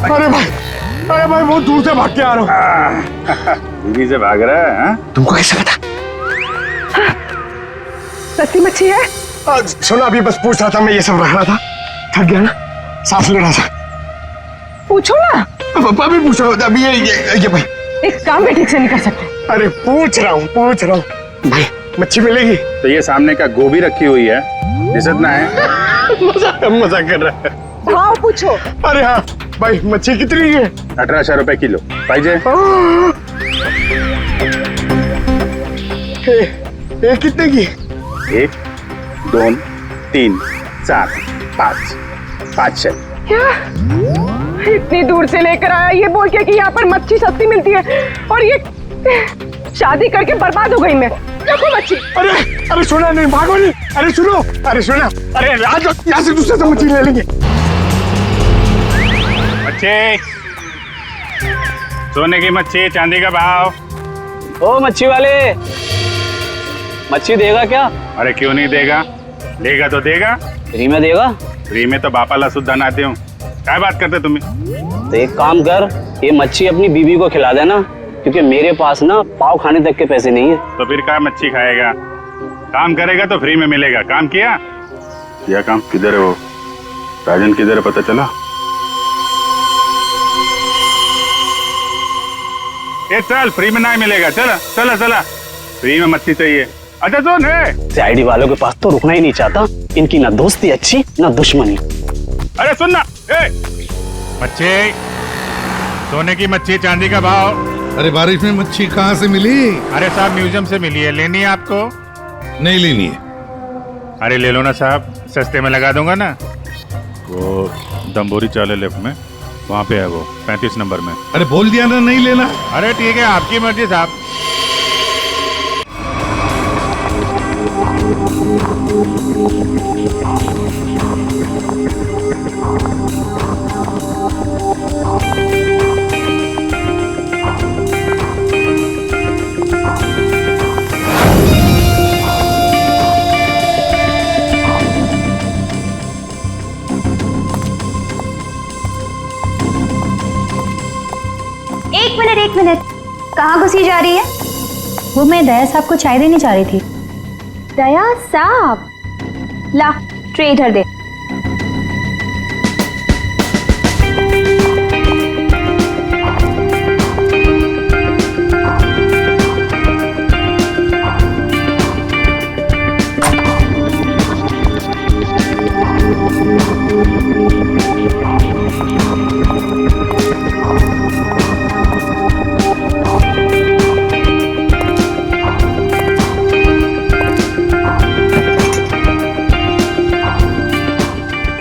अरे भाई बहुत दूर से भाग के आ रहा हूँ। बीवी से भाग रहा है हाँ? तुमको कैसे पता? सस्ती मच्छी है। सुना, अभी बस पूछ रहा था, मैं ये सब रख रहा था, थक गया ना, सांस ले रहा था। पूछो ना। पापा भी पूछ रहा था अभी। ये भाई एक काम भी ठीक से नहीं कर सकते। अरे पूछ रहा हूँ भाई, मच्छी मिलेगी? तो ये सामने का गोभी रखी हुई है, दिसत ना है? मजाक कर रहा है। भाव पूछो। अरे हाँ भाई, मच्छी कितनी है? 1800 रुपए किलो पाहिजे। ये कितने की? 1 2 3 4 5 500। क्या इतनी दूर से लेकर आया ये बोल के कि यहाँ पर मच्छी सस्ती मिलती है, और ये शादी करके बर्बाद हो गई मैं। देखो मच्छी। अरे सुना नहीं, भागो नहीं। अरे सुनो, अरे सुना, अरे आज यहाँ से दूसरे से मच्छी ले लेंगे। मच्छी, सोने की मच्छी, चांदी का भाव। ओ मच्छी वाले, मच्छी देगा क्या? अरे क्यों नहीं देगा, लेगा तो देगा। फ्री में देगा? फ्री में तो बापाला सुद्धा नाते हूँ, क्या बात करते तुम्हें? तो एक काम कर, ये मच्छी अपनी बीवी को खिला देना, क्योंकि मेरे पास ना पाव खाने तक के पैसे नहीं है। तो फिर क्या मच्छी खाएगा? काम करेगा तो फ्री में मिलेगा। काम किया काम? किधर है वो राजन, किधर है पता चला? ये चल, फ्री में नहीं मिलेगा। चला चला चला, फ्री में मच्छी चाहिए। अच्छा सुन है, सीआईडी वालों के पास तो रुकना ही नहीं चाहता, इनकी ना दोस्ती अच्छी ना दुश्मनी। अरे सुनना, मच्छी, सोने की मच्छी, चांदी का भाव। अरे बारिश में मच्छी कहाँ से मिली? अरे साहब म्यूजियम से मिली है, लेनी है आपको? नहीं लेनी है। अरे ले लो ना साहब, सस्ते में लगा दूंगा ना। वो दम्बोरी चाले लेफ्ट में, वहाँ पे है वो 35 नंबर में। अरे बोल दिया ना नहीं लेना। अरे ठीक है, आपकी मर्जी साहब। एक मिनट, कहाँ घुसी जा रही है? वो मैं दया साहब को चाय देने जा रही थी। दया साहब, ला ट्रे इधर दे।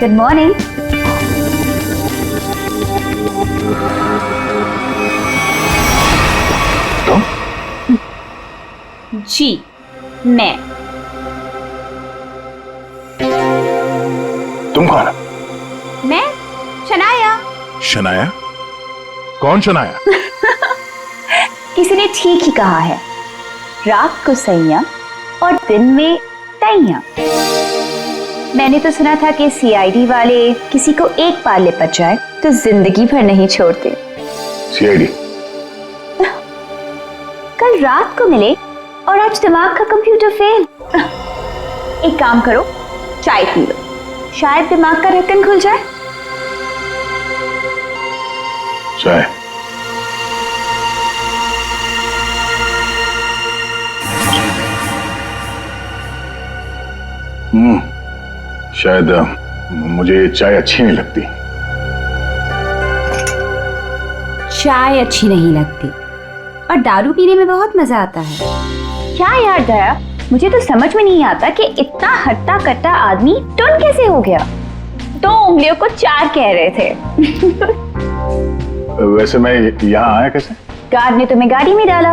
Good morning. जी मैं। तुम कौन? मैं शनाया। शनाया? कौन शनाया? किसी ने ठीक ही कहा है, रात को सैया और दिन में तैया। मैंने तो सुना था कि सीआईडी वाले किसी को एक बार लिपट जाए तो जिंदगी भर नहीं छोड़ते। सीआईडी? कल रात को मिले और आज दिमाग का कंप्यूटर फेल। एक काम करो, चाय पी लो, शायद दिमाग का ढक्कन खुल जाए। चाय? शायद मुझे ये चाय अच्छी नहीं लगती। चाय अच्छी नहीं लगती और दारू पीने में बहुत मजा आता है। क्या यार दया, मुझे तो समझ में नहीं आता कि इतना हट्टा कट्टा आदमी टुन कैसे हो गया। 2 उंगलियों को 4 कह रहे थे। वैसे मैं यहाँ आया कैसे? गार्ड ने तुम्हें गाड़ी में डाला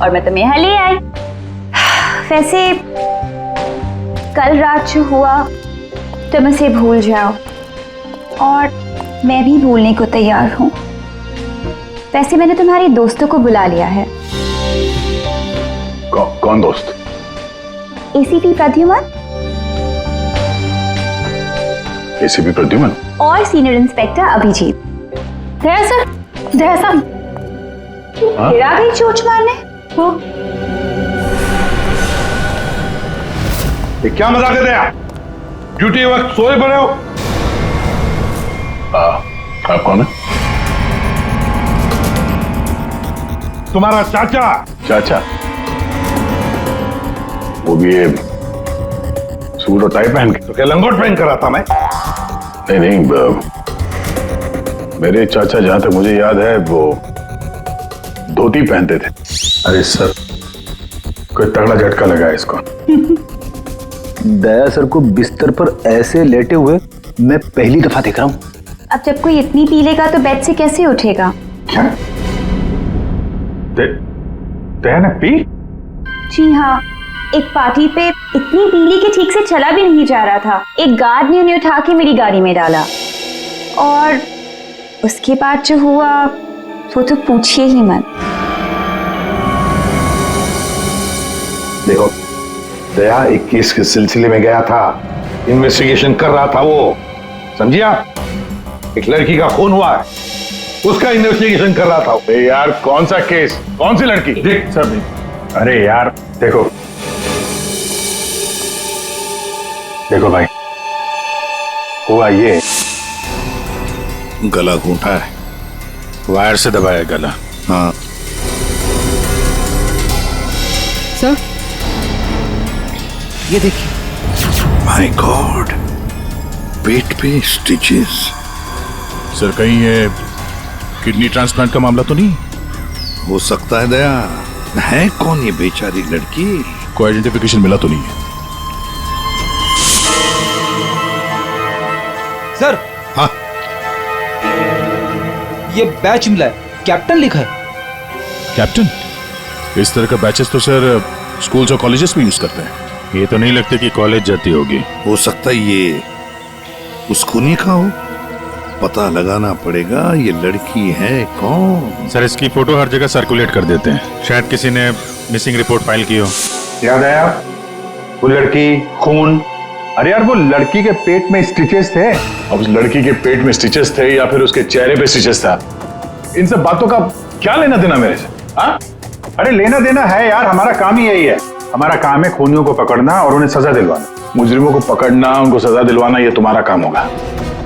और मैं तुम्हें यहाँ ले आई। वैसे कल रात जो हुआ तुम उसे भूल जाओ, और मैं भी भूलने को तैयार हूँ। वैसे मैंने तुम्हारे दोस्तों को बुला लिया है। कौन दोस्त? एसीपी प्रद्युमन एसीपी प्रद्युमन और सीनियर इंस्पेक्टर अभिजीत। दया सर, दया साहब फिर आ गई चोट मारने। वो ये क्या मजाक है दया? ड्यूटी वक्त सोए पड़े हो? आप कौन है? तुम्हारा चाचा। चाचा? वो भी ये सूट और टाई पहन के? तो क्या लंगोट पहन कर आता मैं? नहीं, मेरे चाचा जहां तक मुझे याद है वो धोती पहनते थे। अरे सर, कोई तगड़ा झटका लगा है इसको। दया सर को बिस्तर पर ऐसे लेटे हुए मैं पहली दफा देख रहा हूँ। अब जब कोई इतनी पी लेगा तो बेड से कैसे उठेगा? क्या दया ने पी? जी हाँ, एक पार्टी पे इतनी पीली कि ठीक से चला भी नहीं जा रहा था। एक गार्ड ने उन्हें उठा के मेरी गाड़ी में डाला और उसके बाद जो हुआ वो तो पूछिए ही मत। देखो, दया एक केस के सिलसिले में गया था, इन्वेस्टिगेशन कर रहा था वो, समझिए आप? एक लड़की का खून हुआ है, उसका इन्वेस्टिगेशन कर रहा था। यार कौन सा केस, कौन सी लड़की? देख सर, अरे यार देखो भाई, हुआ ये गला घूंटा है, वायर से दबाया गला। हाँ। सर ये देखिए। माय गॉड, पेट पे स्टिचेस। सर कहीं ये किडनी ट्रांसप्लांट का मामला तो नहीं? हो सकता है दया। है कौन ये बेचारी लड़की? कोई आइडेंटिफिकेशन मिला तो नहीं है? सर हाँ, ये बैच मिला है, कैप्टन लिखा है। कैप्टन? इस तरह का बैचेस तो सर स्कूल्स और कॉलेजेस में यूज करते हैं। ये तो नहीं लगता कि कॉलेज जाती होगी। हो सकता है ये उस खूनी का हो। पता लगाना पड़ेगा ये लड़की है कौन। सर इसकी फोटो हर जगह सर्कुलेट कर देते हैं, शायद किसी ने मिसिंग रिपोर्ट फाइल की हो। याद आया वो लड़की, खून। अरे यार वो लड़की के पेट में स्टिचेस थे। अब उस लड़की के पेट में स्टिचेस थे या फिर उसके चेहरे पे स्टिचेस था, इन सब बातों का क्या लेना देना मेरे से? हाँ? अरे लेना देना है यार, हमारा काम ही यही है। हमारा काम है खूनियों को पकड़ना और उन्हें सजा दिलवाना। मुजरिमों को पकड़ना, उनको सजा दिलवाना, ये तुम्हारा काम होगा।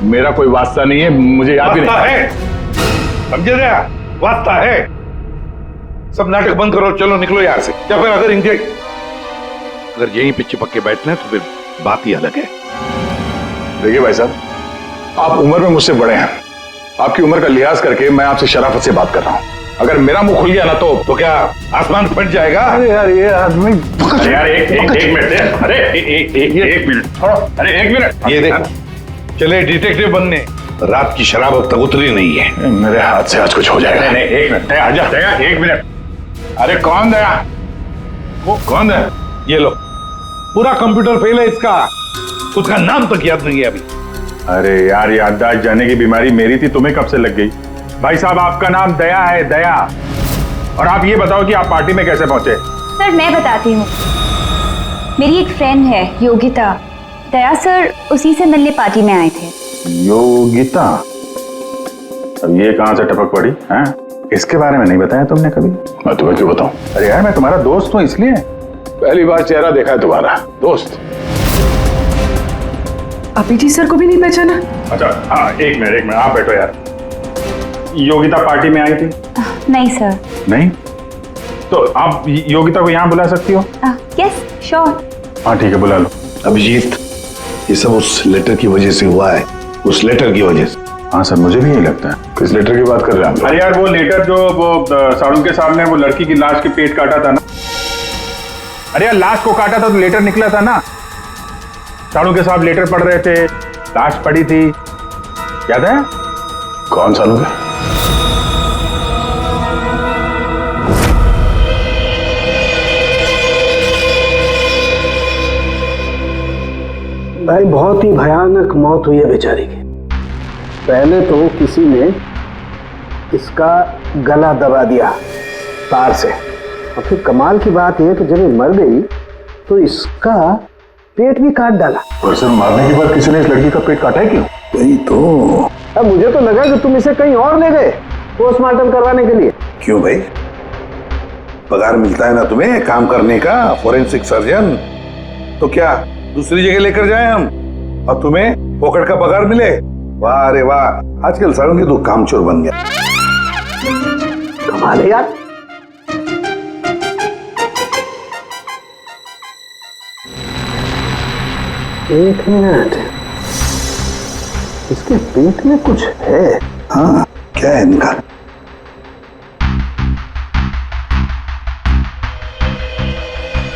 मेरा कोई वास्ता नहीं है, मुझे याद भी नहीं है। समझे दया? वास्ता है। सब नाटक बंद करो, चलो निकलो यहाँ से। या फिर अगर यहीं पे चिपक के बैठना है तो फिर बात ही अलग है। देखिए भाई साहब, आप उम्र में मुझसे बड़े हैं, आपकी उम्र का लिहाज करके मैं आपसे शराफत से बात कर रहा हूँ। अगर मेरा मुंह खुल गया ना तो क्या आसमान फट जाएगा? अरे यार ये आदमी, यार एक मिनट, अरे एक मिनट छोड़ो, अरे एक मिनट। ये देखो, चले डिटेक्टिव बनने, रात की शराब अब तक उतरी नहीं है। मेरे हाथ से आज कुछ हो जाएगा। नहीं एक मिनट, आजा दया, एक मिनट। अरे कौन दया? वो कौन है? ये लो, पूरा कंप्यूटर फेल है इसका, उसका नाम तक याद नहीं है अभी। अरे यार याददाश्त जाने की बीमारी मेरी थी, तुम्हें कब से लग गई? भाई साहब आपका नाम दया है, दया। और आप ये बताओ कि आप पार्टी में कैसे पहुंचे? सर मैं बताती हूँ, मेरी एक फ्रेंड है योगिता, दया सर उसी से मिलने पार्टी में आए थे। योगिता? अब ये कहां से टपक पड़ी हैं? इसके बारे में नहीं बताया तुमने कभी? मैं तुम्हें क्यों बताऊं? अरे यार मैं तुम्हारा दोस्त हूँ इसलिए। पहली बार चेहरा देखा है तुम्हारा दोस्त। अभी जी सर को भी नहीं पहचाना? अच्छा हाँ, एक मिनट आप बैठो यार। योगिता पार्टी में आई थी? नहीं सर। नहीं? तो आप योगिता को यहाँ बुला सकती हो? Yes sure. हाँ ठीक है, बुला लो। अभिजीत, ये सब उस लेटर की वजह से हुआ है, उस लेटर की वजह से। हाँ सर, मुझे भी यही लगता है। किस लेटर की बात कर रहे हैं आप? अरे यार वो लेटर जो वो साड़ू के सामने वो लड़की की लाश के पेट काटा था ना। अरे यार लाश को काटा था तो लेटर निकला था ना। साड़ू के साहब लेटर पढ़ रहे थे, लाश पड़ी थी, याद है? कौन सालों के? भाई बहुत ही भयानक मौत हुई है बेचारी की। पहले तो किसी ने इसका गला दबा दिया तार से, और फिर कमाल की बात यह कि जब ये मर गई तो इसका पेट भी काट डाला। और सर मारने के बाद किसी ने इस लड़की का पेट काटा है क्यों? वही तो अब मुझे तो लगा कि तुम इसे कहीं और ले गए पोस्टमार्टम करवाने के लिए। क्यों भाई, पगार मिलता है ना तुम्हें काम करने का, फॉरेंसिक सर्जन, तो क्या दूसरी जगह लेकर जाए हम और तुम्हें पोकट का पगार मिले? वाह रे वाह, आजकल सारुंगी तो कामचोर बन गया। कमाल है यार। एक मिनट, इसके पेट में कुछ है। हाँ, क्या है इनका?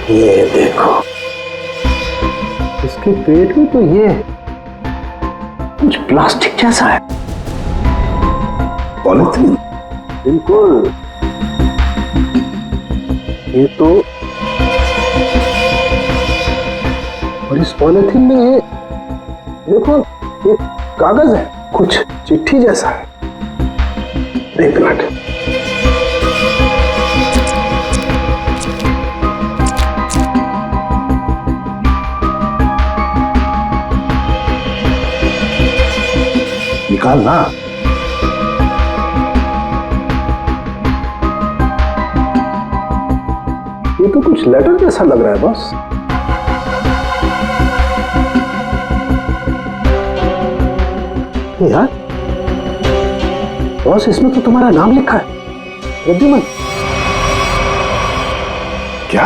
ये देखो, इसके पेट में तो ये कुछ प्लास्टिक जैसा है। पॉलिथीन? बिल्कुल, ये तो, और इस पॉलिथीन में ये देखो एक कागज है, कुछ चिट्ठी जैसा है। एक मिनट, निकाल ना। ये तो कुछ लेटर जैसा लग रहा है बॉस। यार बॉस, इसमें तो तुम्हारा नाम लिखा है, प्रद्युमन। क्या?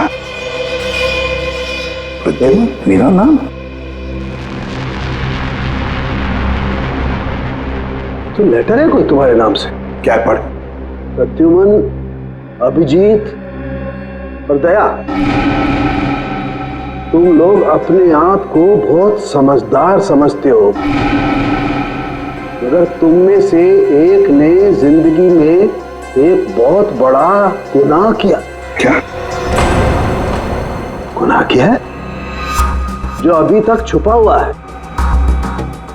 प्रद्युमन मेरा नाम? तो लेटर है कोई तुम्हारे नाम से? क्या पढ़? प्रद्युमन, अभिजीत और दया, तुम लोग अपने आप को बहुत समझदार समझते हो, मगर तुम में से एक ने जिंदगी में एक बहुत बड़ा गुनाह किया। क्या गुनाह किया है जो अभी तक छुपा हुआ है।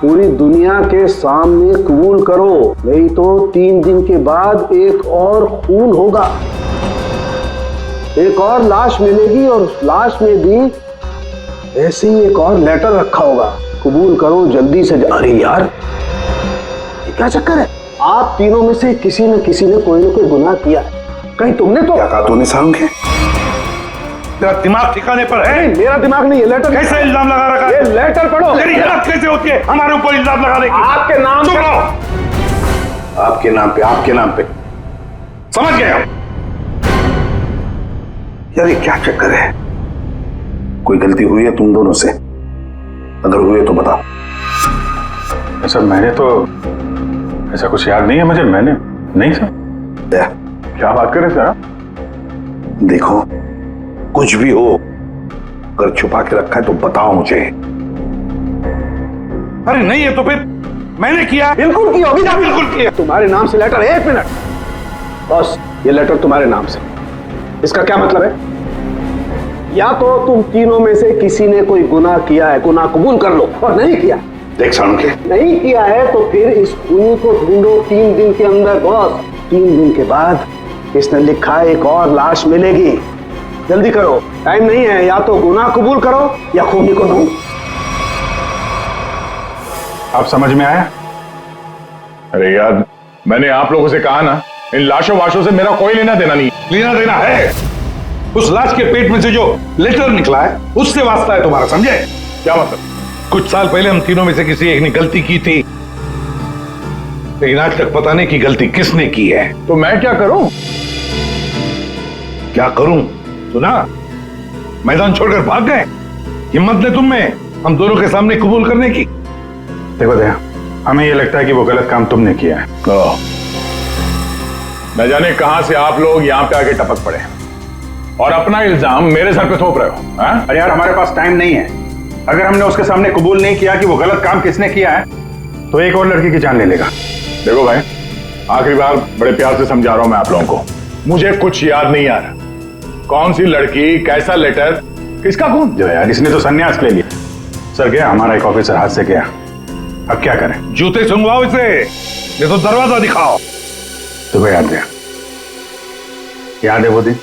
पूरी दुनिया के सामने कबूल करो, नहीं तो 3 दिन के बाद एक और खून होगा, एक और लाश मिलेगी और उस लाश में भी ऐसे ही एक और लेटर रखा होगा। कबूल करो जल्दी से। अरे यार, ये क्या चक्कर है? आप तीनों में से किसी न किसी ने कोई न कोई गुनाह किया है। कहीं तुमने तो? क्या कहा तूने सारुंगी? तेरा दिमाग ठिकाने पर है? मेरा दिमाग नहीं है। लेटर कैसे इल्जाम लगा रखा है? ये लेटर पढ़ो। तेरी हिम्मत कैसे होती है हमारे ऊपर इल्जाम लगाने की? आपके नाम चुप पे। रहो। आपके नाम पे, आपके नाम पे, समझ गए हम। यार ये क्या चक्कर है? कोई गलती हुई है तुम दोनों से? अगर हुई है तो बताओ। सर मैंने तो ऐसा कुछ याद नहीं है मुझे। मैंने नहीं सर। क्या बात कर रहे सर आप? देखो, कुछ भी हो, अगर छुपा के रखा है तो बताओ मुझे। अरे नहीं है तो फिर मैंने किया। बिल्कुल किया होगी ना? बिल्कुल किया। तुम्हारे नाम से लेटर है। 1 मिनट बॉस, ये लेटर तुम्हारे नाम से, इसका क्या मतलब है? या तो तुम तीनों में से किसी ने कोई गुनाह किया है, गुनाह कबूल कर लो, और नहीं किया। देख सारुंगी, नहीं किया है तो फिर इस खूनी को ढूंढो 3 दिन के अंदर बॉस। 3 दिन के बाद इसने लिखा है एक और लाश मिलेगी। जल्दी करो, टाइम नहीं है। या तो गुनाह कबूल करो या खूनी को ढूंढो। आप समझ में आया? अरे यार, मैंने आप लोगों से कहा ना, इन लाशों वाशों से मेरा कोई लेना देना नहीं। लेना देना है। उस लाश के पेट में से जो लेटर निकला है उससे वास्ता है तुम्हारा, समझे? क्या मतलब? कुछ साल पहले हम तीनों में से किसी एक ने गलती की थी, लेकिन आज तक पता नहीं कि गलती किसने की है। तो मैं क्या करूं? क्या करूं? सुना, मैदान छोड़कर भाग गए। हिम्मत ने तुम में हम दोनों के सामने कबूल करने की। देखो दया, हमें ये लगता है कि वो गलत काम तुमने किया है। न जाने कहां से आप लोग यहां पे आके टपक पड़े और अपना इल्जाम मेरे सर पे थोप रहे हो। हाँ? अरे यार, हमारे पास टाइम नहीं है। अगर हमने उसके सामने कबूल नहीं किया कि वो गलत काम किसने किया है तो एक और लड़की की जान ले लेगा। देखो भाई, आखिरी बार बड़े प्यार से समझा रहा हूं मैं आप लोगों को, मुझे कुछ याद नहीं आ रहा। कौन सी लड़की, कैसा लेटर, किसका खून? जो यार, इसने तो संन्यास ले लिया। सर गया, हमारा एक ऑफिसर हाथ से गया। अब क्या करें? जूते सुंघवाओ इसे, ये तो दरवाजा दिखाओ। तुम्हें याद गया? याद है वो दिन?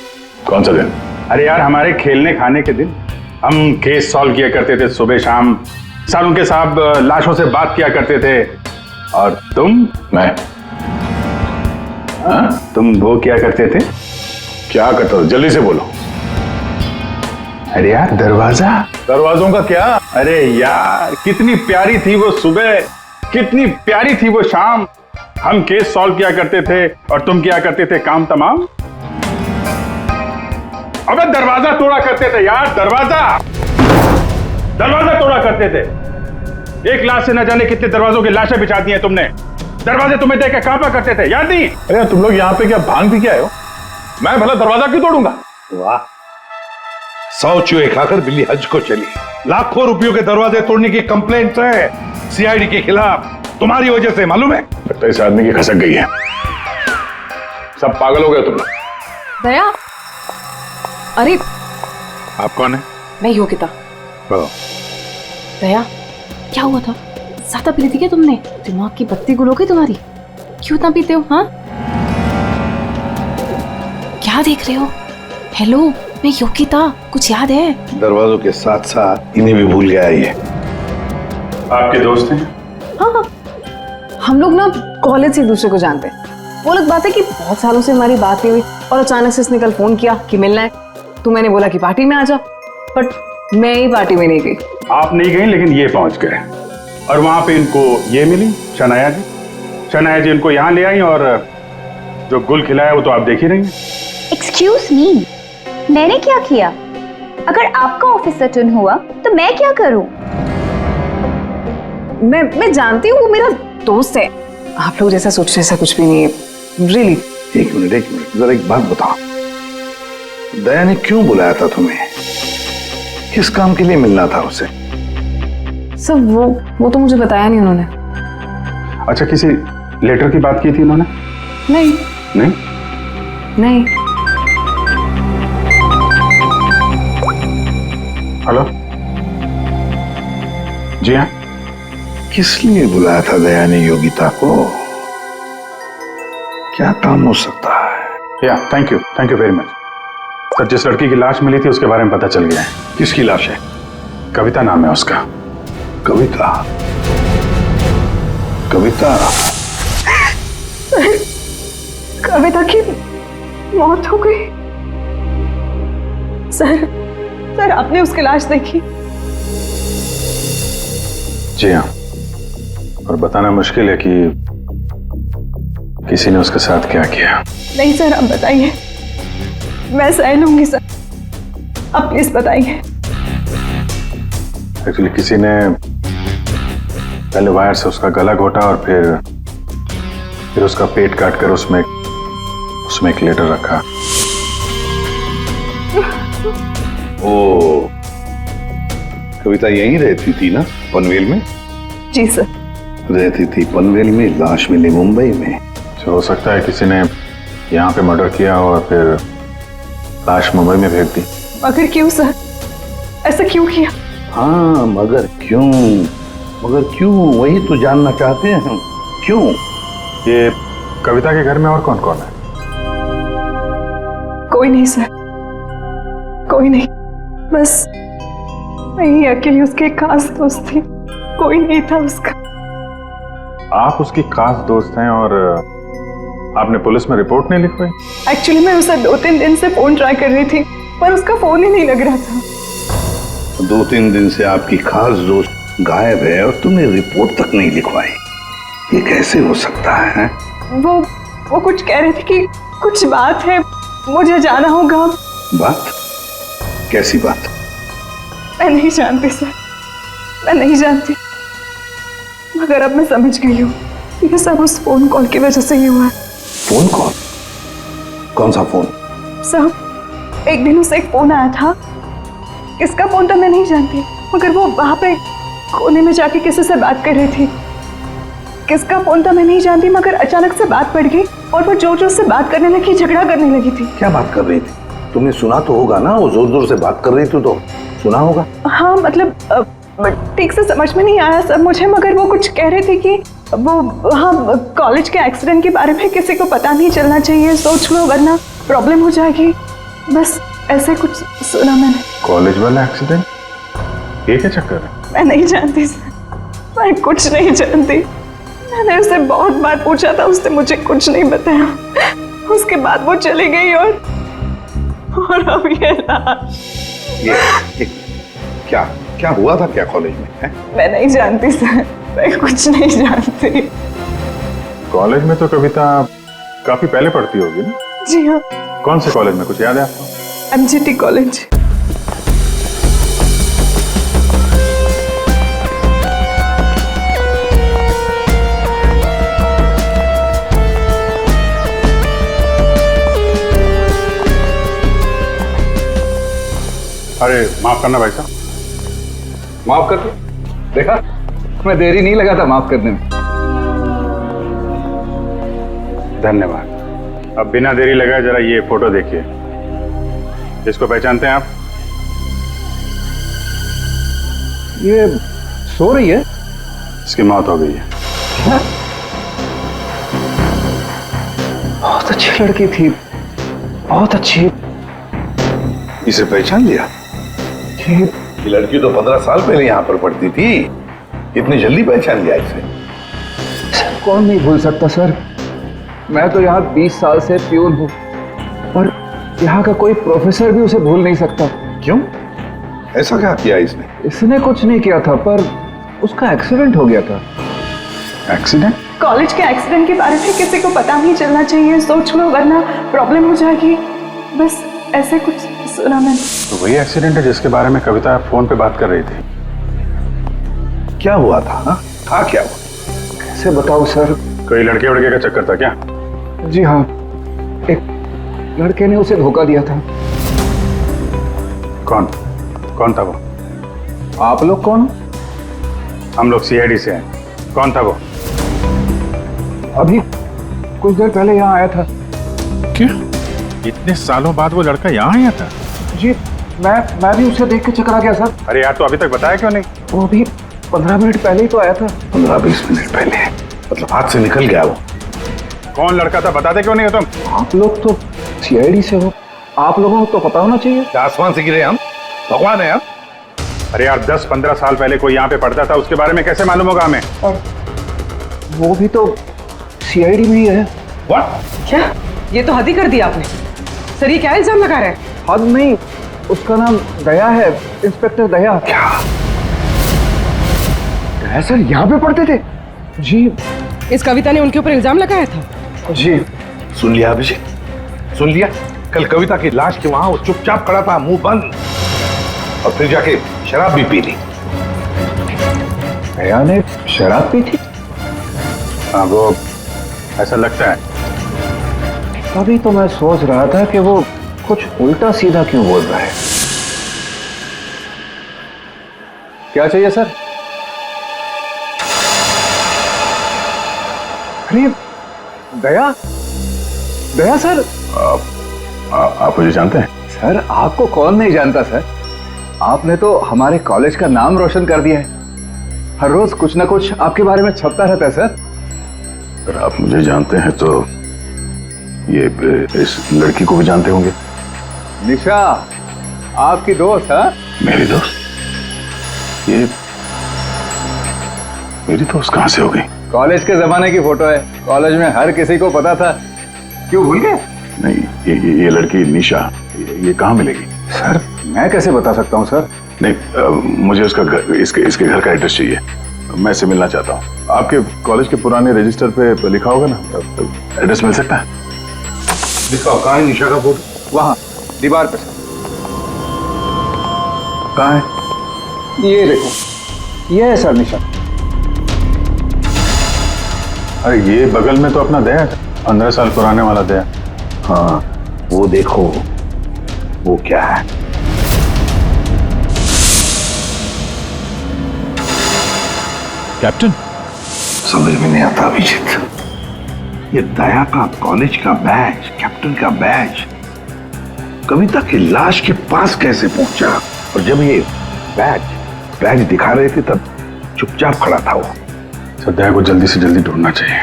कौन सा दिन? अरे यार, हमारे खेलने खाने के दिन हम केस सॉल्व किया करते थे सुबह शाम। सारुंगी साहब लाशों से बात किया करते थे। और तुम? मैं तुम वो क्या करते थे? क्या करता था? जल्दी से बोलो। अरे यार दरवाजा। दरवाजों का क्या? अरे यार कितनी प्यारी थी वो सुबह, कितनी प्यारी थी वो शाम। हम केस सॉल्व किया करते थे और तुम क्या करते थे काम तमाम। अबे दरवाजा तोड़ा करते थे यार, दरवाजा तोड़ा करते थे। एक लाश से न जाने कितने दरवाजों की लाशें बिछा दी हैं तुमने। दरवाजे तुम्हें देख के कांपा करते थे, याद नहीं? अरे तुम लोग यहाँ पे क्या भांग पी के आए हो? मैं भला दरवाजा क्यों तोड़ूंगा? वाह, 100 चूहे खाकर बिल्ली हज को चली। लाखों रुपयों के दरवाजे तोड़ने की कंप्लेंट है सीआईडी के खिलाफ, तुम्हारी वजह से, मालूम है? लगता है इस आदमी की खसक गई है। सब पागल हो गए तुम लोग। दया, अरे आप कौन है? मैं योगिता। बताओ। दया, क्या हुआ था? ज्यादा पी ली थी क्या तुमने? दिमाग की बत्ती गुल हो गई तुम्हारी? क्यों इतना पीते हो? हाँ, क्या देख रहे हो? हेलो, मैं योगिता, कुछ याद है? दरवाजों के साथ साथ इन्हें भी भूल गया ये। आपके दोस्त हैं? हाँ, हम लोग ना कॉलेज से एक दूसरे को जानते हैं। वो लोग बात है कि बहुत सालों से हमारी बात नहीं हुई और अचानक से इसने कल फोन किया कि मिलना है। तो मैंने बोला कि पार्टी में आ जा, बट मैं ही पार्टी में नहीं गई। आप नहीं गई लेकिन ये पहुंच गए और वहां पे इनको ये मिली शनाया जी। शनाया जी इनको यहाँ ले आई और जो गुल खिलाया वो तो आप देख ही रही हैं। एक्सक्यूज मी, मैंने क्या किया? अगर आपका ऑफिसर टर्न हुआ तो मैं क्या करूं? मैं जानती हूँ वो मेरा दोस्त है। आप लोग जैसा सोच रहे ऐसा कुछ भी नहीं है, रियली। एक मिनट, जरा एक बात बताओ, दया ने क्यों बुलाया था तुम्हें? किस काम के लिए मिलना था उसे? सब वो तो मुझे बताया नहीं उन्होंने। अच्छा, किसी लेटर की बात की थी उन्होंने? नहीं नहीं? नहीं। हेलो जी हाँ। किस लिए बुलाया था दया ने योगिता को? क्या काम हो सकता है? या thank you very much sir. जिस लड़की की लाश मिली थी उसके बारे में पता चल गया है। किसकी लाश है? कविता नाम है उसका। कविता? कविता की मौत हो गई। सर आपने उसकी लाश देखी? जी हाँ, और बताना मुश्किल है कि किसी ने उसके साथ क्या किया। नहीं सर, आप बताइए, मैं सह लूंगी सर, आप प्लीज बताइए। एक्चुअली किसी ने पहले वायर से उसका गला घोटा और फिर उसका पेट काट कर उसमें एक लेटर रखा। ओ, कविता यहीं रहती थी ना, पनवेल में? जी सर। रहती थी पनवेल में, लाश मिली मुंबई में। हो सकता है किसी ने यहाँ पे मर्डर किया और फिर लाश मुंबई में भेज दी। मगर क्यों सर? ऐसा क्यों किया? हाँ, मगर क्यों वही तो जानना चाहते हैं हम। क्यों? ये कविता के घर में और कौन कौन है? कोई नहीं सर, कोई नहीं, बस मैं ही अकेली उसके खास दोस्त थी, कोई नहीं था उसका। आप उसकी खास दोस्त हैं और आपने पुलिस में रिपोर्ट नहीं लिखवाई? एक्चुअली मैं उसे 2-3 दिन से फोन ट्राई कर रही थी पर उसका फोन ही नहीं लग रहा था। 2-3 दिन से आपकी खास दोस्त गायब है और तुमने रिपोर्ट तक नहीं लिखवाई, ये कैसे हो सकता है? वो कुछ कह रहे थे कि कुछ बात है, मुझे जाना होगा। बात? कैसी बात? मैं नहीं जानती सर, मैं नहीं जानती, मगर अब मैं समझ गई हूँ ये सब उस फोन कॉल की वजह से ही हुआ है। Phone call? कौन सा फोन? सर, एक दिन उसे एक फोन आया था, किसका फोन था मैं नहीं जानती, मगर वो वहां पे कोने में जाके किसी से बात कर रही थी। किसका फोन था मैं नहीं जानती, मगर अचानक से बात बढ़ गई और वो जोर जोर से बात करने लगी, झगड़ा करने लगी थी। क्या बात कर रही थी? तुमने सुना तो होगा ना, वो जोर जोर से बात कर रही थी तो सुना होगा। हाँ, मतलब ठीक से समझ में नहीं आया सर मुझे, मगर वो कुछ कह रही थी कि वो हाँ कॉलेज के एक्सीडेंट के बारे में किसी को पता नहीं चलना चाहिए, सोच लो वरना प्रॉब्लम हो जाएगी, बस ऐसे कुछ सुना मैंने। कॉलेज वाला एक्सीडेंट? ये क्या चक्कर है? मैं नहीं जानती सर, मैं कुछ नहीं जानती, मैंने उसे बहुत बार पूछा था, उसने मुझे कुछ नहीं बताया। उसके बाद वो चली गई और अब ये लाश। ये क्या क्या हुआ था क्या कॉलेज में है? मैं नहीं जानती सर, मैं कुछ नहीं जानती। कॉलेज में तो कविता काफी पहले पढ़ती होगी ना? जी हाँ, कौन से कॉलेज में, कुछ याद है आपको? MGT college. अरे माफ करना भाई साहब। माफ कर दो। देखा, मैं देरी नहीं लगा था माफ करने में। धन्यवाद। अब बिना देरी लगाए जरा ये फोटो देखिए। इसको पहचानते हैं आप? ये सो रही है। इसकी मौत हो गई है। बहुत अच्छी लड़की थी, बहुत अच्छी। इसे पहचान लिया? ये लड़की तो 15 साल पहले यहाँ पर पढ़ती थी, इतनी जल्दी पहचान लिया इसे? सर कौन नहीं भूल सकता सर, मैं तो यहाँ 20 साल से प्यून हूँ और यहाँ का कोई प्रोफेसर भी उसे भूल नहीं सकता। क्यों? ऐसा क्या किया इसने? इसने कुछ नहीं किया था, पर उसका एक्सीडेंट हो गया था। एक्सीडेंट? कॉलेज के एक्सीडेंट के बारे में किसी को पता नहीं चलना चाहिए, सोच लो वरना प्रॉब्लम हो जाएगी। बस ऐसे कुछ सुना मैंने। तो वही एक्सीडेंट है जिसके बारे में कविता फोन पे बात कर रही थी। क्या हुआ था? हा? था क्या हुआ? कैसे बताऊं सर? कोई लड़के वड़के का चक्कर था क्या? जी हाँ, एक लड़के ने उसे धोखा दिया था। कौन कौन था वो? आप लोग कौन? हम लोग CID से हैं। कौन था वो? अभी कुछ देर पहले यहाँ आया था। क्या इतने सालों बाद वो लड़का यहाँ आया था? जी मैं भी उसे देख के चकरा गया सर। अरे यार, तो अभी तक बताया क्यों नहीं? वो अभी 15 मिनट पहले ही तो आया था। 15-20 मिनट पहले? मतलब हाथ से निकल गया वो? कौन लड़का था बताते क्यों नहीं हो तुम? आप लोग तो CID से हो, आप लोगों को तो पता होना चाहिए। क्या आसमान से गिरे हम? भगवान है हम? अरे यार, 10-15 साल पहले कोई यहाँ पे पढ़ता था, उसके बारे में कैसे मालूम होगा हमें? और वो भी तो CID में ही है। What? क्या? ये तो हद ही कर दिया आपने। सर ये क्या इल्जाम लगा रहे हैं? हद नहीं, उसका नाम दया है, इंस्पेक्टर दया। क्या? दया सर यहाँ पे पढ़ते थे? जी। इस कविता ने उनके ऊपर इल्जाम लगाया था? जी। सुन लिया अभिषेक, सुन लिया? कल कविता की लाश के वहां वो चुपचाप खड़ा था, मुंह बंद, और फिर जाके शराब भी पी ली। दया ने शराब पी थी? हाँ, वो ऐसा लगता है। तभी तो मैं सोच रहा था कि वो कुछ उल्टा सीधा क्यों बोल रहा है। क्या चाहिए सर? अरे दया, दया सर। आप मुझे जानते हैं? सर आपको कौन नहीं जानता सर, आपने तो हमारे कॉलेज का नाम रोशन कर दिया है। हर रोज कुछ ना कुछ आपके बारे में छपता रहता है सर। अगर आप मुझे जानते हैं तो ये इस लड़की को भी जानते होंगे। निशा आपकी दोस्त है? मेरी दोस्त? ये मेरी दोस्त कहां से हो गई? कॉलेज के जमाने की फोटो है, कॉलेज में हर किसी को पता था। क्यों भूल गए? नहीं, ये लड़की निशा, ये कहाँ मिलेगी? सर मैं कैसे बता सकता हूँ सर? नहीं, मुझे उसका घर, इसके घर का एड्रेस चाहिए। मैं इससे मिलना चाहता हूँ। आपके कॉलेज के पुराने रजिस्टर पे लिखा होगा ना, एड्रेस मिल सकता है? दिखाओ, कहाँ है निशा का फोटो? वहाँ दीवार पे सर। कहाँ है? ये देखो, ये है सर निशा। अरे ये बगल में तो अपना दया है, 15 साल पुराने वाला दया। हाँ, वो देखो, वो क्या है? कैप्टन, समझ में नहीं आता अभिजीत। ये दया का कॉलेज का बैच, कैप्टन का बैच, कविता की लाश के पास कैसे पहुंचा? और जब ये बैच दिखा रहे थे तब चुपचाप खड़ा था वो। सर दया को जल्दी से जल्दी ढूंढना चाहिए।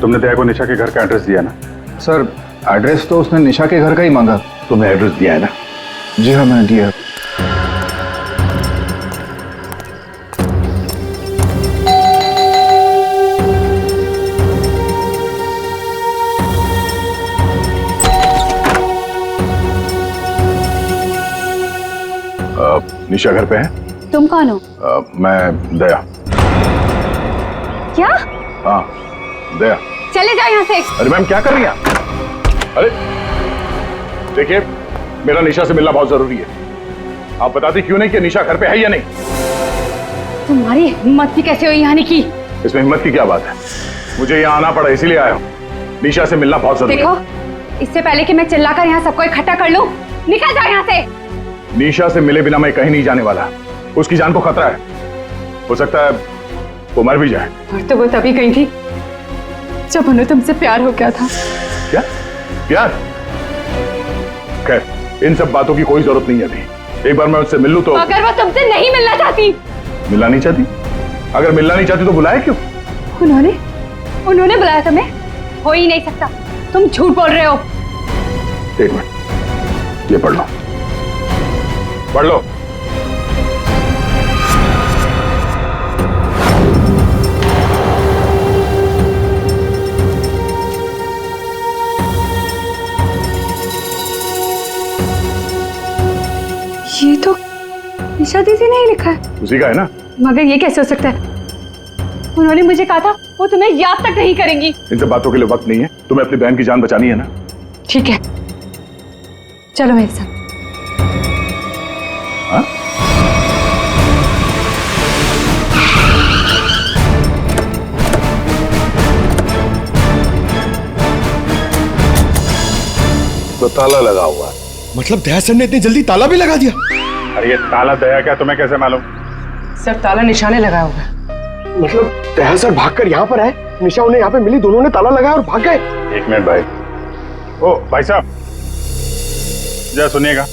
तुमने दया को निशा के घर का एड्रेस दिया ना? सर एड्रेस तो उसने निशा के घर का ही मांगा। तुम्हें एड्रेस दिया है ना? जी हाँ मैंने दिया। निशा घर पे है? तुम कौन हो? मैं दया। क्या? हाँ दया। चले जाओ यहाँ से। अरे मैम क्या कर रही हैं? अरे देखिए, मेरा निशा से मिलना बहुत जरूरी है। आप बताते क्यों नहीं कि निशा घर पे है या नहीं? तुम्हारी हिम्मत भी कैसे हुई आने की? इसमें हिम्मत की क्या बात है? मुझे यहाँ आना पड़ा इसीलिए आया हूँ। निशा से मिलना बहुत जरूरी है। देखो, इससे पहले कि मैं चिल्लाकर यहाँ सबको इकट्ठा कर लूं, निकल जाओ यहाँ से। निशा से मिले बिना मैं कहीं नहीं जाने वाला। उसकी जान को खतरा है, हो सकता है वो मर भी जाए। और तो वो तभी गई थी जब उन्हें तुमसे प्यार हो गया था। क्या प्यार? खैर इन सब बातों की कोई जरूरत नहीं है अभी। एक बार मैं उससे मिल लूं तो। अगर वो तुमसे नहीं मिलना चाहती? मिलना नहीं चाहती? अगर मिलना नहीं चाहती तो बुलाए क्यों? उन्होंने बुलाया तुम्हें? हो ही नहीं सकता, तुम झूठ बोल रहे हो। एक मिनट, ये पढ़ लो, पढ़ लो। ये तो निशा दीदी ने ही लिखा है। उसी का है ना? मगर ये कैसे हो सकता है? उन्होंने मुझे कहा था वो तुम्हें याद तक नहीं करेंगी। इन सब बातों के लिए वक्त नहीं है। तुम्हें अपनी बहन की जान बचानी है ना? ठीक है, चलो मेरे साथ। हाँ? तो ताला लगा हुआ है। मतलब दया सर ने इतनी जल्दी ताला भी लगा दिया? अरे ये ताला दया क्या, तुम्हें कैसे मालूम? सर ताला निशाने लगाया होगा। मतलब दया सर भागकर यहाँ पर आए, निशा उन्हें यहाँ पे मिली, दोनों ने ताला लगाया और भाग गए। एक मिनट भाई। ओ भाई साहब, जरा सुनिएगा।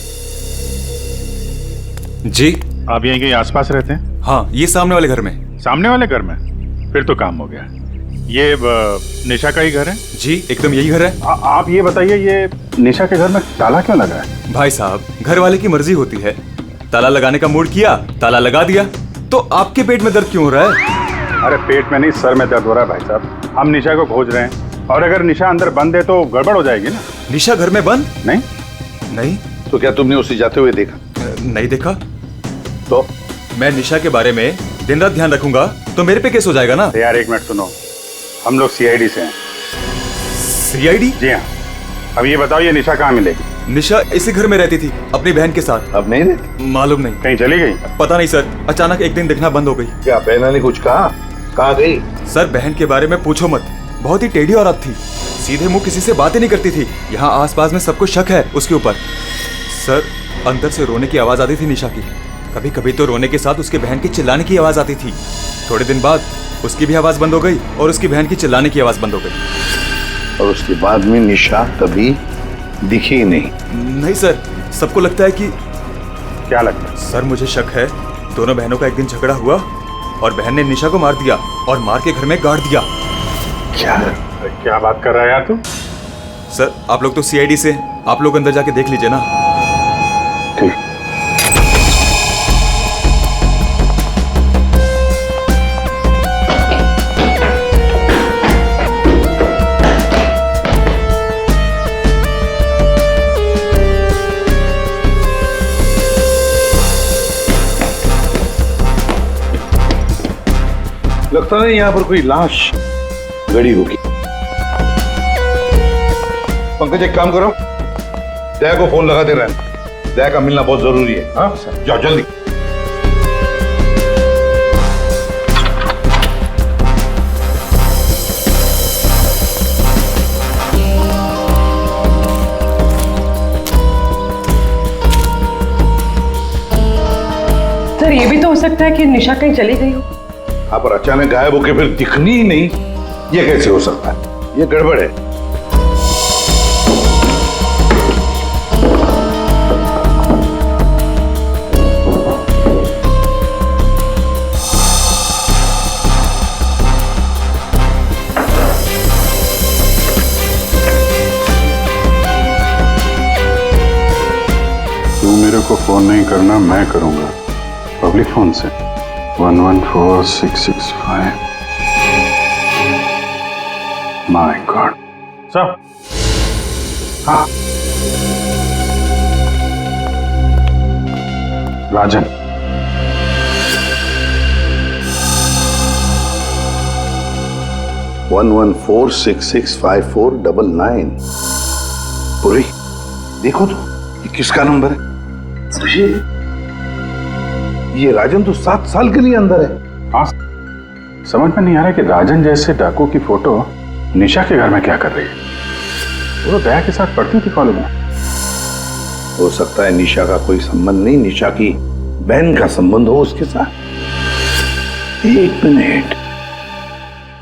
जी। आप यहीं कहीं आसपास रहते हैं? हाँ, ये सामने वाले घर में। सामने वाले घर में? फिर तो काम हो गया। ये निशा का ही घर है? जी, एकदम यही घर है। आप ये बताइए, ये निशा के घर में ताला क्यों लगा है? भाई साहब, घर वाले की मर्जी होती है। ताला लगाने का मूड किया, ताला लगा दिया। तो आपके पेट में दर्द क्यों हो रहा है? अरे पेट में नहीं, सर में दर्द हो रहा है भाई साहब। हम निशा को खोज रहे हैं और अगर निशा अंदर बंद है तो गड़बड़ हो जाएगी ना। निशा घर में बंद? नहीं नहीं। तो क्या तुमने उसे जाते हुए देखा? नहीं देखा। तो मैं निशा के बारे में दिन रात ध्यान रखूंगा तो मेरे पे केस हो जाएगा ना। यार एक मिनट सुनो, हम लोग सीआईडी से हैं। सीआईडी? जी हाँ। अब ये बताओ, ये निशा कहाँ मिलेगी? निशा इसी घर में रहती थी अपनी बहन के साथ। अब नहीं रहती? मालूम नहीं। कहीं चली गई? पता नहीं सर, अचानक एक दिन दिखना बंद हो गई। क्या बहना ने कुछ कहा? कहाँ गई? सर बहन के बारे में पूछो मत, बहुत ही टेढ़ी औरत थी। सीधे मुंह किसी से बातें नहीं करती थी। यहाँ आसपास में सबको शक है उसके ऊपर। सर अंदर से रोने की आवाज आती थी निशा की। कभी कभी तो रोने के साथ उसके बहन की चिल्लाने की आवाज आती थी। थोड़े दिन बाद उसकी भी आवाज बंद हो गई और उसकी बहन की चिल्लाने की आवाज बंद हो गई। और उसके बाद में निशा कभी दिखी ही नहीं? नहीं सर, सबको लगता है कि। क्या लगता है? सर मुझे शक है दोनों बहनों का एक दिन झगड़ा हुआ और बहन ने निशा को मार दिया और मार के घर में गाड़ दिया। क्या बात कर रहा है यार तू? सर आप लोग तो सीआईडी से, आप लोग अंदर जाके देख लीजिए ना। ठीक। लगता नहीं यहाँ पर कोई लाश गड़ी होगी। पंकज एक काम करो, दया को फोन लगाते रहना। दया का मिलना बहुत जरूरी है। हाँ जाओ जल्दी। सर ये भी तो हो सकता है कि निशा कहीं चली गई हो। हाँ पर अचानक गायब होके फिर दिखनी ही नहीं, ये कैसे हो सकता है? ये गड़बड़ है। तू मेरे को फोन नहीं करना, मैं करूंगा पब्लिक फोन से। 114665। My God. सर हाँ, राजन 11466549 पूरी देखो तो ये किसका नंबर है? ये राजन तो 7 साल के लिए अंदर है। हाँ, समझ में नहीं आ रहा कि राजन जैसे डाकू की फोटो निशा के घर में क्या कर रही है। वो दया के साथ पढ़ती थी कॉलेज में। हो सकता है निशा का कोई संबंध नहीं, निशा की बहन का संबंध हो उसके साथ। 1 मिनट।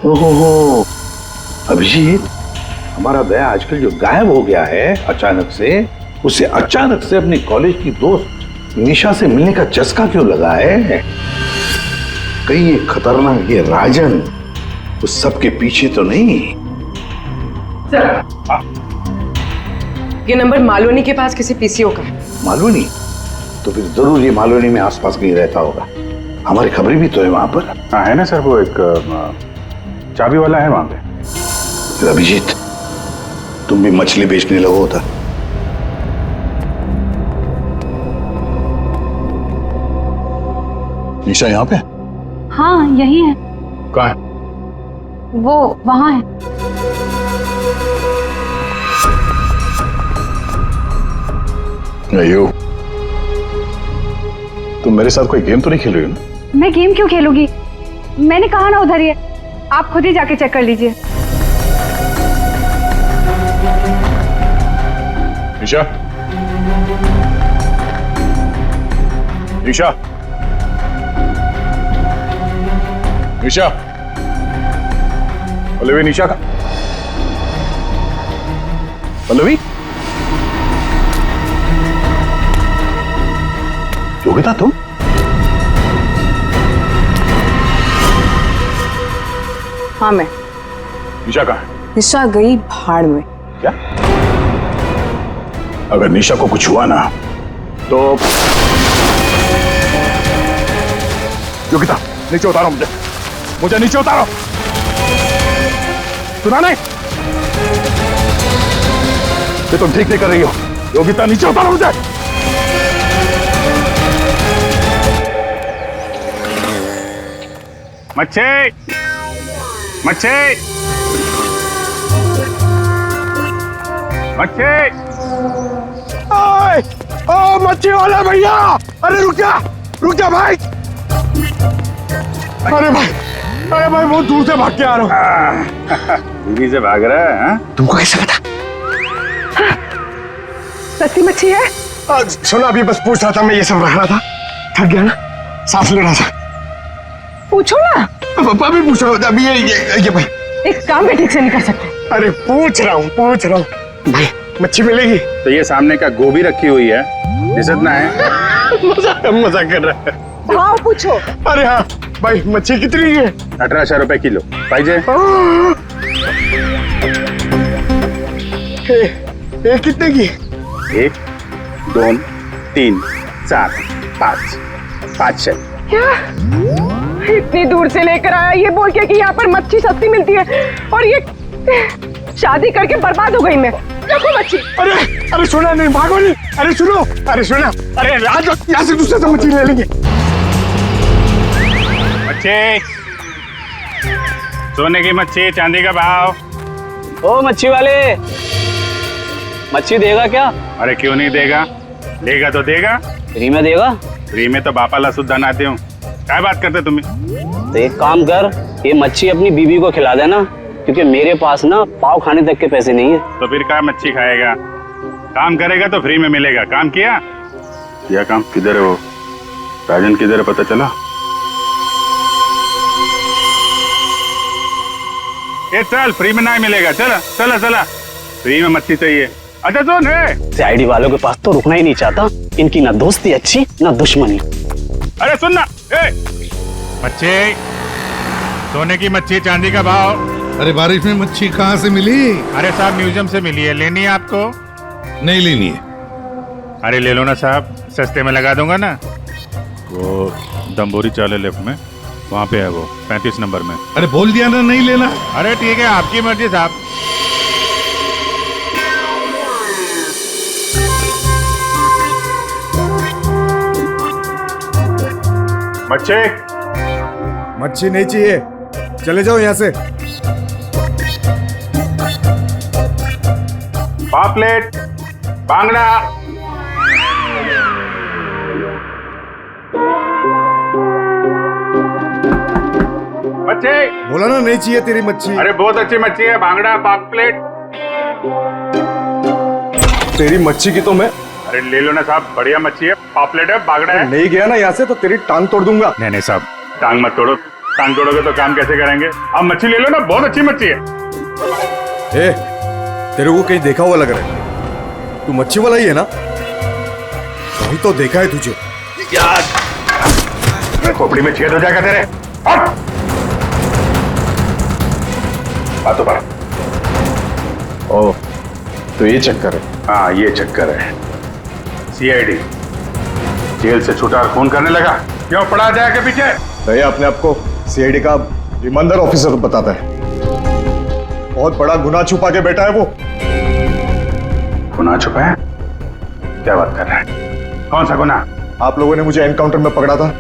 ओहो अभिजीत, हमारा दया आजकल जो गायब हो गया है अचानक से, उसे अचानक से अपनी कॉलेज की दोस्त निशा से मिलने का चस्का क्यों लगा है? कहीं ये खतरनाक ये राजन उस सब के पीछे तो नहीं? ये नंबर मालवनी के पास किसी पीसीओ का है। मालवनी? तो फिर जरूर ये मालवनी में आसपास कहीं रहता होगा। हमारी खबरें भी तो है वहां पर। हाँ है ना सर, वो एक चाबी वाला है वहां पे। फिर अभिजीत तुम भी मछली बेचने लगो होता। निशा यहाँ पे? हाँ यही है। कहाँ है? वो वहां है। अयो, तुम मेरे साथ कोई गेम तो नहीं खेल रही हो ना? मैं गेम क्यों खेलूंगी? मैंने कहा ना उधर ही है, आप खुद ही जाके चेक कर लीजिए। निशा, निशा, निशा, पल्लवी, निशा का पल्लवी, योगिता तुम? हाँ मैं। निशा कहाँ है? निशा गई भाड़ में। क्या? अगर निशा को कुछ हुआ ना तो योगिता नीचे उतारो, मुझे नीचे उतारो। सुना नहीं? ये तुम ठीक नहीं कर रही हो। योगिता नीचे उतारो मुझे। मच्छी मच्छी मच्छी, ओ मच्छी वाला भैया, अरे रुक जा भाई। अरे भाई बहुत दूर से भाग के आ रहा हूँ। दीदी से भाग रहा है? हाँ? तुमको कैसे पता? सस्ती मच्छी है? सुना, अभी बस पूछ रहा था, मैं ये सब रख रहा था, थक गया ना, सांस ले रहा था। पूछो ना। अभी पूछ रहा हूँ, अभी ये भाई एक काम भी ठीक से नहीं कर सकते। अरे पूछ रहा हूँ भाई, मच्छी मिलेगी? तो ये सामने का गोभी रखी हुई है, इज्जत ना है। मजाक कर रहा है। भाव पूछो। अरे हाँ भाई, मच्छी कितनी है? 1800 रुपए किलो पाहिजे। ये कितने की? 1 2 3 4 5 500। क्या इतनी दूर से लेकर आया ये बोल के कि यहाँ पर मच्छी सस्ती मिलती है, और ये शादी करके बर्बाद हो गई मैं। देखो मच्छी। अरे सुना नहीं, भागो नहीं। अरे सुनो, अरे आज यहाँ से दूसरे से मच्छी ले लेंगे। मच्छी, सोने की मच्छी, चांदी का भाव। ओ मच्छी वाले, मच्छी देगा क्या? अरे क्यों नहीं देगा, लेगा तो देगा। फ्री में देगा? फ्री में तो बापाला सुद्धा नाते हूँ। क्या बात करते तुम्हें? तो एक काम कर, ये मच्छी अपनी बीवी को खिला देना, क्योंकि मेरे पास ना पाव खाने तक के पैसे नहीं है। तो फिर क्या मच्छी खाएगा? काम करेगा तो फ्री में मिलेगा। काम किया काम? किधर है वो राजन? किधर है पता चला? ये चल, फ्री में नहीं मिलेगा। चला फ्री में मच्छी चाहिए। अच्छा सुन, सीआईडी वालों के पास तो रुकना ही नहीं चाहता, इनकी ना दोस्ती अच्छी ना दुश्मनी। अरे सुनना, मच्छी, सोने की मच्छी, चांदी का भाव। अरे बारिश में मच्छी कहाँ से मिली? अरे साहब म्यूजियम से मिली है, लेनी है आपको? नहीं लेनी है। अरे ले लो ना साहब, सस्ते में लगा दूंगा ना। वो दम्बोरी चाले लेफ्ट में, वहाँ पे है वो 35 नंबर में। अरे बोल दिया ना नहीं लेना। अरे ठीक है, आपकी मर्जी साहब। मच्छी नहीं चाहिए, चले जाओ यहाँ से। पापलेट, बांगड़ा। मच्छी बोला ना नहीं चाहिए तेरी मच्छी। अरे बहुत अच्छी मच्छी है, बांगड़ा, पापलेट। तेरी मच्छी की तो मैं अरे ले लो ना साहब, बढ़िया मच्छी है, पापलेट है, बांगड़ा है। नहीं गया ना यहाँ से तो तेरी टांग तोड़ दूंगा। नहीं नहीं साहब, टांग मत तोड़ो, टांग तोड़ोगे तो काम कैसे करेंगे? आप मच्छी ले लो ना, बहुत अच्छी मच्छी है। ए, तेरे को कहीं देखा हुआ लग रहा है, तू मच्छी वाला ही है ना? कहीं तो देखा है तुझे। यार खोपड़ी में छेद हो जाएगा तेरे। हट! बातों पर। ओ, तो ये चक्कर है। हाँ ये चक्कर है। सीआईडी जेल से छूटा और फोन करने लगा, क्यों पड़ा जाए के पीछे? भैया अपने आप को सीआईडी का ईमानदार ऑफिसर बताता है, बहुत बड़ा गुनाह छुपा के बैठा है वो। गुनाह छुपा है? क्या बात कर रहा है? कौन सा गुनाह? आप लोगों ने मुझे एनकाउंटर में पकड़ा था।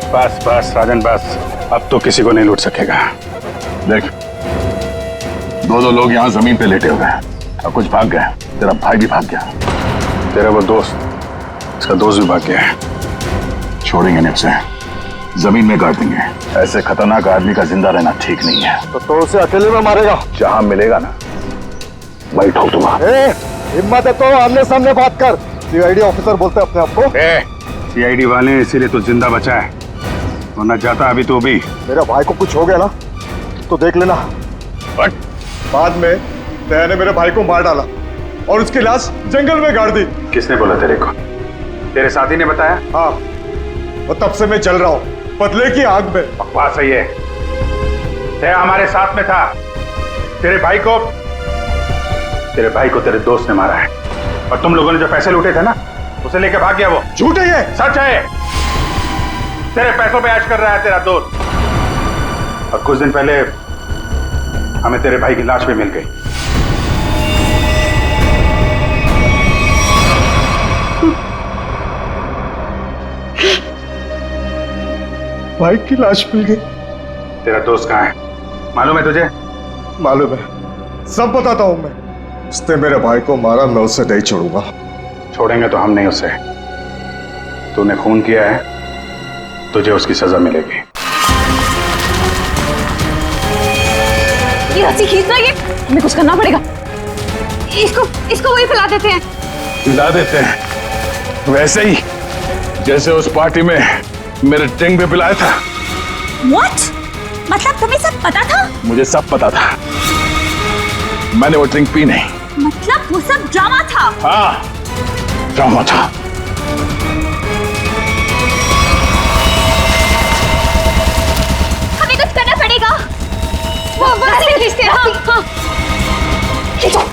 बस बस राजन बस, अब तो किसी को नहीं लूट सकेगा। देख, दो लोग यहाँ जमीन पे लेटे हुए हैं और कुछ भाग गए। तेरा भाई भी भाग गया, तेरा वो दोस्त, इसका दोस्त भी भाग गया है। छोड़ेंगे नहीं उसे, जमीन में गाड़ देंगे। ऐसे खतरनाक आदमी का जिंदा रहना ठीक नहीं है। तो उसे अकेले में मारेगा? जहां मिलेगा ना वही ठोक दूंगा। हिम्मत है तो आमने सामने बात कर। सीआईडी ऑफिसर बोलते हैं अपने आप को। सीआईडी वाले इसीलिए तो जिंदा बचा है, वरना जाता अभी तो भी। मेरे भाई को कुछ हो गया ना तो देख लेना। बाद में दया ने मेरे भाई को मार डाला और उसकी लाश जंगल में गाड़ दी। किसने बोला तेरे को? तेरे साथी ने बताया? हाँ, वो तब से मैं चल रहा हूँ बदले की आग में। बकवास सही है, दया हमारे साथ में था। तेरे भाई को तेरे दोस्त ने मारा है, और तुम लोगों ने जो पैसे लूटे थे ना, उसे लेके भाग गया वो। झूठ है ये? सच है, तेरे पैसों पे ऐश कर रहा है तेरा दोस्त। और कुछ दिन पहले हमें तेरे भाई की लाश भी मिल गई। भाई की लाश मिल गई? तेरा दोस्त कहाँ है मालूम है तुझे? मालूम है, सब बताता हूं मैं। उसने मेरे भाई को मारा, मैं उसे नहीं छोड़ूंगा। छोड़ेंगे तो हम नहीं उसे। तूने खून किया है, तुझे उसकी सजा मिलेगी। ये रस्सी खींचना, ये हमें कुछ करना पड़ेगा। इसको वही फैला देते हैं। मिला देते हैं, वैसे ही जैसे उस पार्टी में मेरे टिंग पे पिलाया था। What? मतलब तुम्हें सब पता था? मुझे सब पता था, मैंने वो ड्रिंक पी नहीं। मतलब वो सब ड्रामा था? हाँ, ड्रामा था। हमें कुछ करना पड़ेगा। वो खींचते हैं। हाँ। खींचो।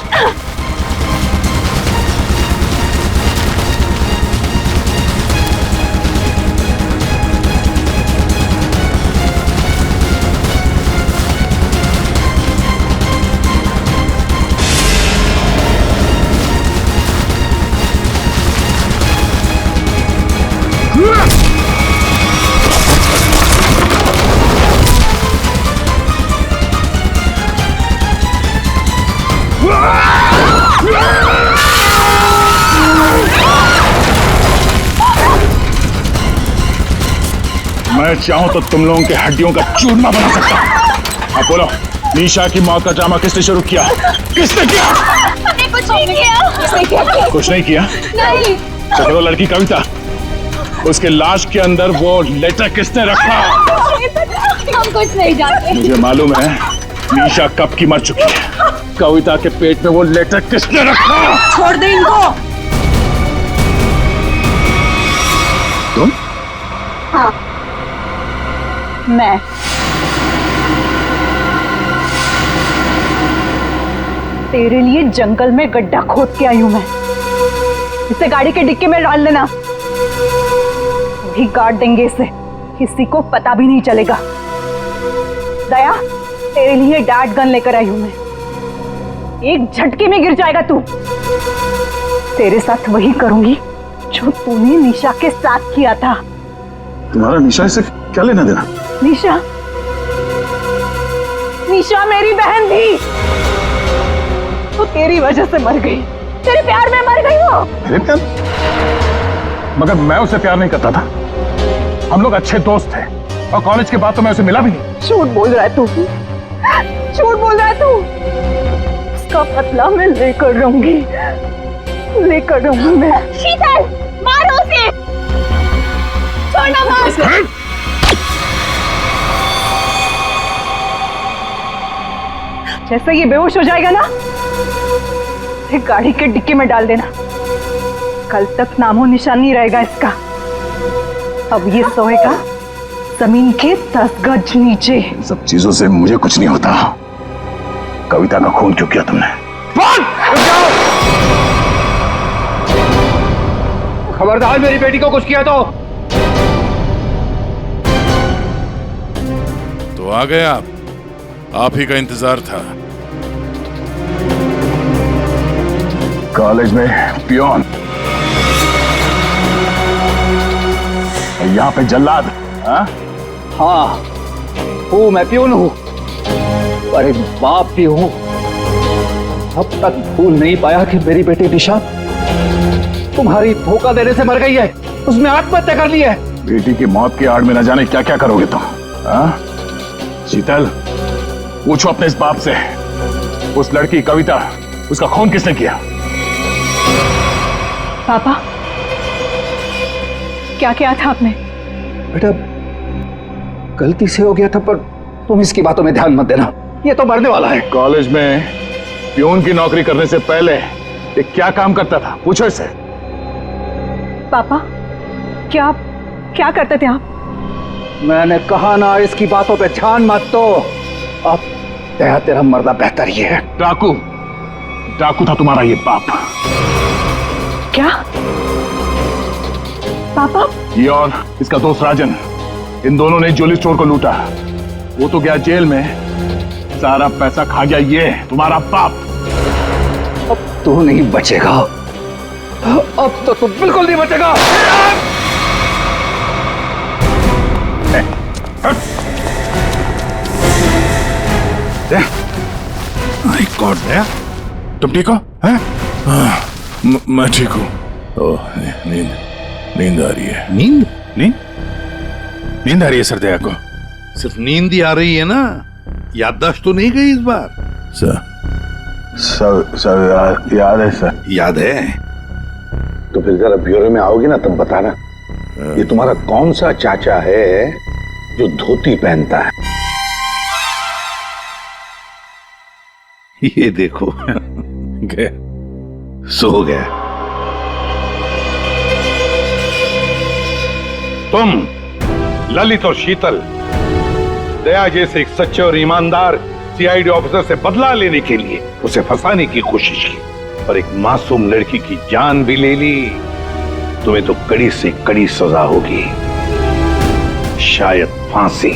मैं चाहूं तो तुम लोगों के हड्डियों का चूरमा बना सकता हूं। अब बोलो, निशा की मौत का ड्रामा किसने शुरू किया? किसने किया? हमने कुछ नहीं किया। किसने किया? कुछ नहीं किया? नहीं। तो वो लड़की कविता, उसके लाश के अंदर वो लेटर किसने रखा? हम कुछ नहीं जानते। मुझे मालूम है निशा कब की मर चुकी है। कविता के पेट में वो लेटर किसने रखा? छोड़ दे इनको। तुम? हाँ, मैं। तेरे लिए जंगल में गड्ढा खोद के आई हूं मैं। इसे गाड़ी के डिक्की में डाल देना, भी गाड़ देंगे इसे, किसी को पता भी नहीं चलेगा। दया, तेरे लिए डैड गन लेकर आई हूं मैं। एक झटके में गिर जाएगा तू। तेरे साथ वही करूंगी जो तूने निशा के साथ किया था। तुम्हारा निशा से क्या लेना देना? निशा, निशा मेरी बहन थी। वो तेरी वजह से मर गई, तेरे प्यार में मर गई वो। मेरे प्यार? मगर मैं उसे प्यार नहीं करता था। हम लोग अच्छे दोस्त थे और कॉलेज के बाद तो मैं उसे मिला भी नहीं। झूठ बोल रहा है तू, झूठ बोल रहा है तू। उसका बदला मैं लेकर रहूंगी, लेकर रहूंगी मैं। शीतल, मारो उसे। छोड़ना मार। जैसे ये बेहोश हो जाएगा ना, एक गाड़ी के डिक्की में डाल देना। कल तक नामो निशान नहीं रहेगा इसका। अब ये सोएगा जमीन के 10 गज नीचे। सब चीजों से मुझे कुछ नहीं होता। कविता का खून क्यों किया तुमने? खबरदार मेरी बेटी को कुछ किया तो आ गए आप ही का इंतजार था। कॉलेज में पियोन, यहाँ पे जल्लाद। हाँ, हूँ मैं, प्यून हूँ, पर एक बाप भी हूँ। अब तक भूल नहीं पाया कि मेरी बेटी निशा तुम्हारी धोखा देने से मर गई है। उसने आत्महत्या कर ली है। बेटी की मौत की आड़ में न जाने क्या क्या करोगे तुम। शीतल, पूछो अपने इस बाप से, उस लड़की कविता, उसका खून किसने किया? पापा, क्या किया था आपने? बेटा, गलती से हो गया था, पर तुम इसकी बातों में ध्यान मत देना। ये तो मरने वाला है। कॉलेज में प्यून की नौकरी करने से पहले ये क्या काम करता था? पूछो इससे। पापा, क्या करते थे आप? मैंने कहा ना, इसकी बातों पे ध्यान मत दो। अब तेरा मर्दा बेहतर ही है। डाकू था तुम्हारा ये बाप। क्या पापा? ये और इसका दोस्त राजन, इन दोनों ने ज्वेलरी स्टोर को लूटा। वो तो गया जेल में, सारा पैसा खा गया ये तुम्हारा बाप। अब तू नहीं बचेगा, अब तो तू बिल्कुल नहीं बचेगा। माय गॉड, दया, तुम ठीक हो? मैं ठीक हूँ। ओह, नींद आ रही है। नींद आ रही है सर दया को? सिर्फ नींद ही आ रही है ना, याददाश्त तो नहीं गई इस बार? सर याद है सर। याद है तो फिर जरा ब्यूरो में आओगे ना, तब बताना ये तुम्हारा कौन सा चाचा है जो धोती पहनता है। ये देखो गया, सो गया। तुम ललित और शीतल दया जैसे एक सच्चे और ईमानदार सीआईडी ऑफिसर से बदला लेने के लिए उसे फंसाने की कोशिश की, और एक मासूम लड़की की जान भी ले ली। तुम्हें तो कड़ी से कड़ी सजा होगी, शायद फांसी।